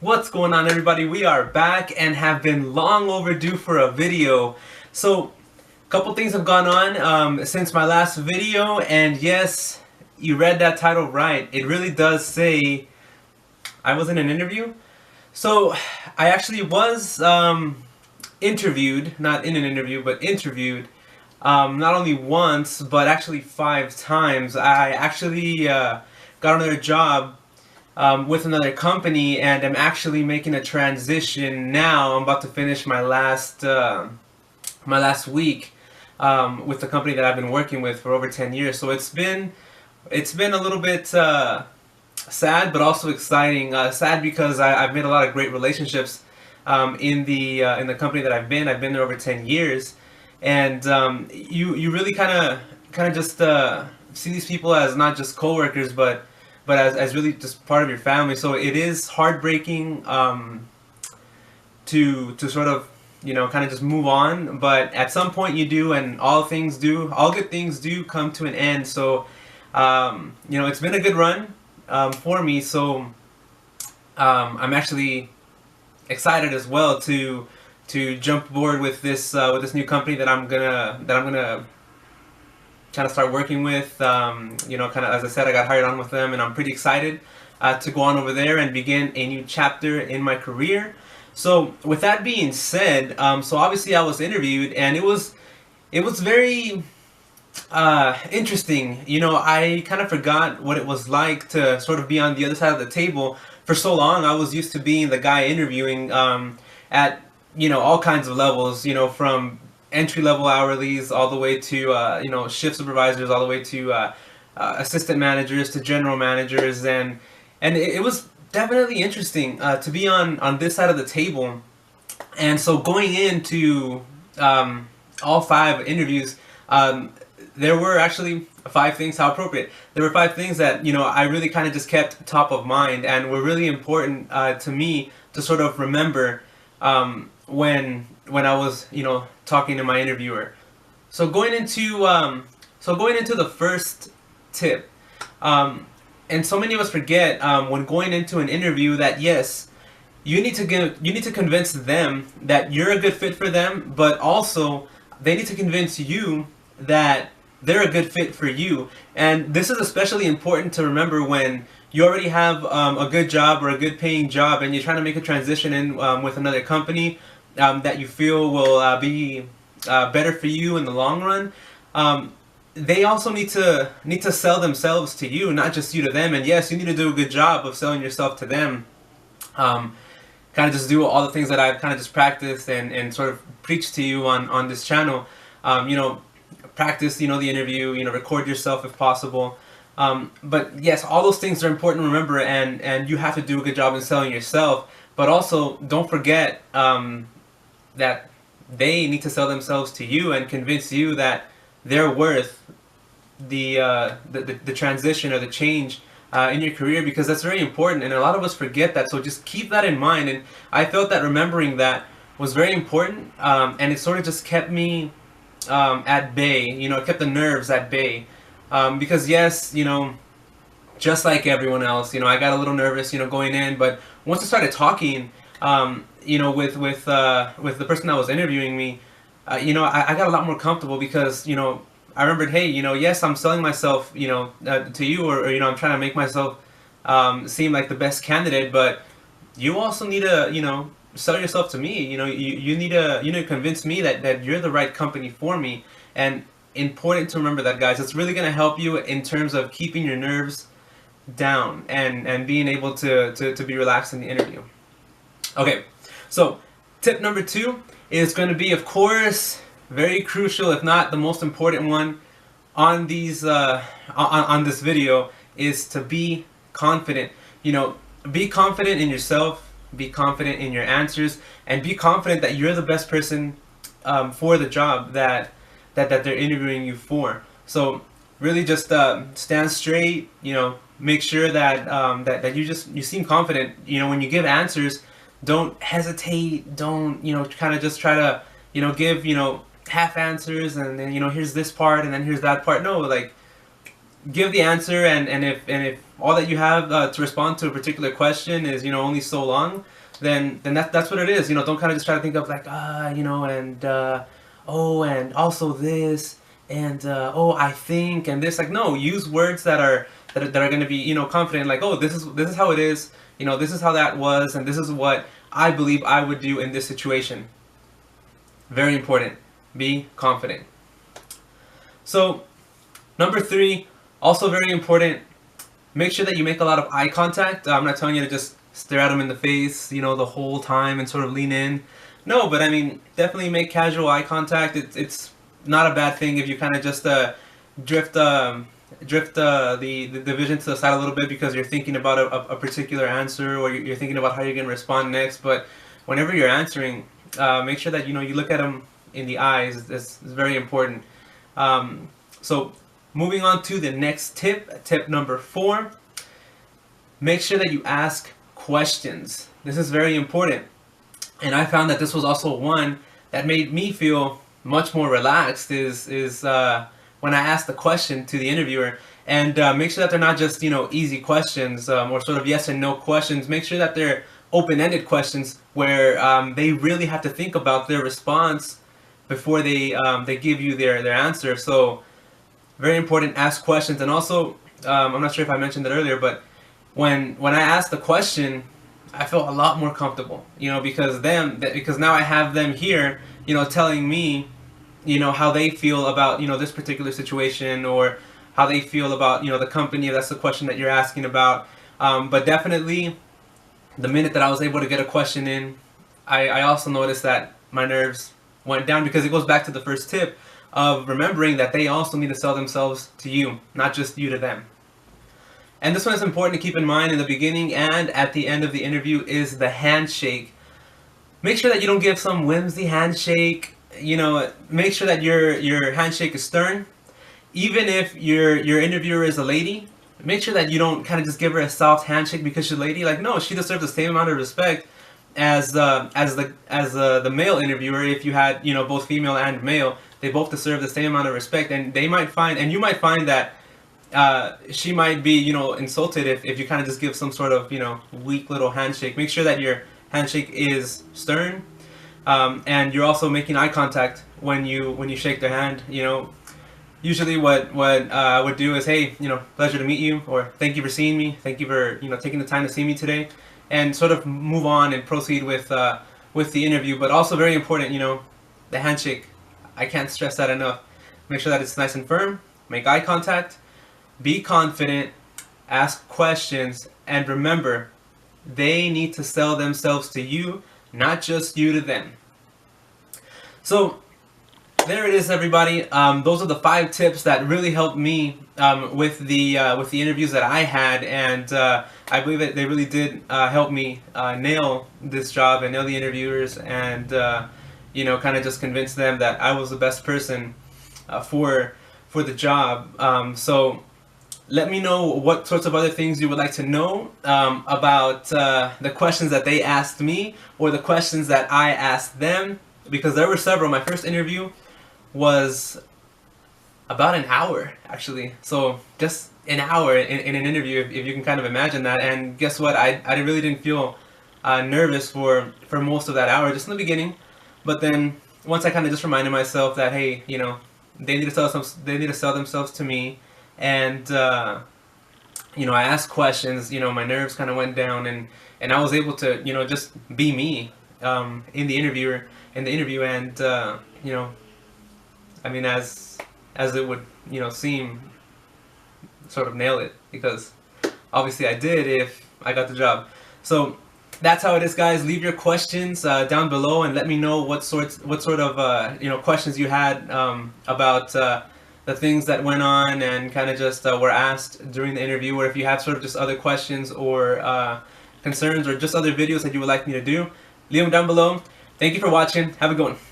What's going on, everybody? We are back and have been long overdue for a video. So, a couple things have gone on since my last video, and yes, you read that title right. It really does say I was in an interview. So, I actually was interviewed, not in an interview, but interviewed, not only once, but actually 5 times. I actually got another job with another company, and I'm actually making a transition now. I'm about to finish my last week with the company that I've been working with for over 10 years. So it's been a little bit sad, but also exciting. Sad because I've made a lot of great relationships in the company that I've been. I've been there over 10 years, and you really kind of just see these people as not just coworkers, but as really just part of your family. So it is heartbreaking to sort of kind of just move on, but at some point you do, and all good things do come to an end. So it's been a good run for me. So I'm actually excited as well to jump aboard with this new company that I'm gonna kind of start working with. Kind of, as I said, I got hired on with them, and I'm pretty excited to go on over there and begin a new chapter in my career. So with that being said, so obviously I was interviewed, and it was very interesting. I kind of forgot what it was like to sort of be on the other side of the table. For so long, I was used to being the guy interviewing at all kinds of levels, from entry-level hourlies all the way to shift supervisors, all the way to assistant managers, to general managers, and it was definitely interesting to be on this side of the table. And so going into all 5 interviews, there were actually 5 things. How appropriate! There were 5 things that I really kind of just kept top of mind and were really important to me to sort of remember when I was talking to my interviewer. So going into the first tip, and so many of us forget when going into an interview that yes, you need to convince them that you're a good fit for them, but also they need to convince you that they're a good fit for you. And this is especially important to remember when you already have a good job or a good paying job, and you're trying to make a transition in with another company that you feel will be better for you in the long run. They also need to sell themselves to you, not just you to them. And yes, you need to do a good job of selling yourself to them. Kind of just do all the things that I've kind of just practiced and sort of preached to you on this channel. Practice the interview, record yourself if possible. But yes, all those things are important to remember, and you have to do a good job in selling yourself. But also, don't forget that they need to sell themselves to you and convince you that they're worth the transition or the change in your career, because that's very important, and a lot of us forget that. So just keep that in mind. And I felt that remembering that was very important, and it sort of just kept me at bay. It kept the nerves at bay, because yes, just like everyone else, I got a little nervous, going in. But once I started talking, with the person that was interviewing me, I got a lot more comfortable, because I remembered, hey, yes, I'm selling myself, to you, or I'm trying to make myself seem like the best candidate, but you also need to, sell yourself to me. You need to convince me that you're the right company for me. And important to remember that, guys. It's really going to help you in terms of keeping your nerves down and being able to be relaxed in the interview. Okay, so tip number 2 is going to be, of course, very crucial, if not the most important one on these on this video, is to be confident. Be confident in yourself, be confident in your answers, and be confident that you're the best person for the job that they're interviewing you for. So really just stand straight, make sure that that you seem confident. When you give answers, don't hesitate, don't kind of just try to give half answers, and then here's this part and then here's that part. No, like, give the answer, and if all that you have to respond to a particular question is, you know, only so long, then that's what it is. You know, don't kind of just try to think of like, you know, and oh, and also this, and oh, I think, and this. Like, no, use words that are going to be, you know, confident. Like, oh, this is how it is. You know, this is how that was, and this is what I believe I would do in this situation. Very important. Be confident. So, number 3, also very important. Make sure that you make a lot of eye contact. I'm not telling you to just stare at them in the face, you know, the whole time and sort of lean in. No, but I mean, definitely make casual eye contact. It's not a bad thing if you kind of just drift the vision to the side a little bit because you're thinking about a particular answer, or you're thinking about how you're going to respond next. But whenever you're answering, make sure that, you know, you look at them in the eyes. It's very important. So moving on to the next tip number 4, make sure that you ask questions. This is very important. And I found that this was also one that made me feel much more relaxed is when I asked the question to the interviewer. And make sure that they're not just, you know, easy questions or sort of yes and no questions. Make sure that they're open-ended questions where they really have to think about their response before they give you their answer. So very important, ask questions. And also, I'm not sure if I mentioned it earlier, but when I asked the question, I felt a lot more comfortable, you know, because now I have them here, you know, telling me, you know, how they feel about, you know, this particular situation, or how they feel about, you know, the company, if that's the question that you're asking about. But definitely, the minute that I was able to get a question in, I also noticed that my nerves went down, because it goes back to the first tip of remembering that they also need to sell themselves to you, not just you to them. And this one is important to keep in mind in the beginning and at the end of the interview is the handshake. Make sure that you don't give some whimsy handshake. You know, make sure that your handshake is stern. Even if your interviewer is a lady, make sure that you don't kind of just give her a soft handshake because she's a lady. Like, no, she deserves the same amount of respect as the male interviewer. If you had, you know, both female and male, they both deserve the same amount of respect, and you might find that she might be, you know, insulted if you kind of just give some sort of, you know, weak little handshake. Make sure that your handshake is stern, and you're also making eye contact when you shake their hand. You know, usually what I would do is, hey, you know, pleasure to meet you, or thank you for seeing me, thank you for, you know, taking the time to see me today, and sort of move on and proceed with the interview. But also very important, you know, the handshake. I can't stress that enough. Make sure that it's nice and firm. Make eye contact. Be confident. Ask questions. And remember, they need to sell themselves to you, not just you to them. So there it is, everybody. Those are the 5 tips that really helped me with the interviews that I had, and I believe that they really did help me nail this job and nail the interviewers, and you know, kind of just convince them that I was the best person for the job. So let me know what sorts of other things you would like to know about the questions that they asked me, or the questions that I asked them, because there were several. My first interview was about an hour, actually. So just an hour in an interview, if you can kind of imagine that. And guess what? I really didn't feel nervous for most of that hour, just in the beginning. But then once I kind of just reminded myself that, hey, you know, they need to sell themselves to me, and you know, I asked questions. You know, my nerves kind of went down, and I was able to, you know, just be me in the interview, and you know, I mean, as it would, you know, seem, sort of nail it, because obviously I did if I got the job. So that's how it is, guys. Leave your questions down below and let me know what sort of you know, questions you had about the things that went on and kind of just were asked during the interview, or if you have sort of just other questions or concerns, or just other videos that you would like me to do. Leave them down below. Thank you for watching. Have a good one.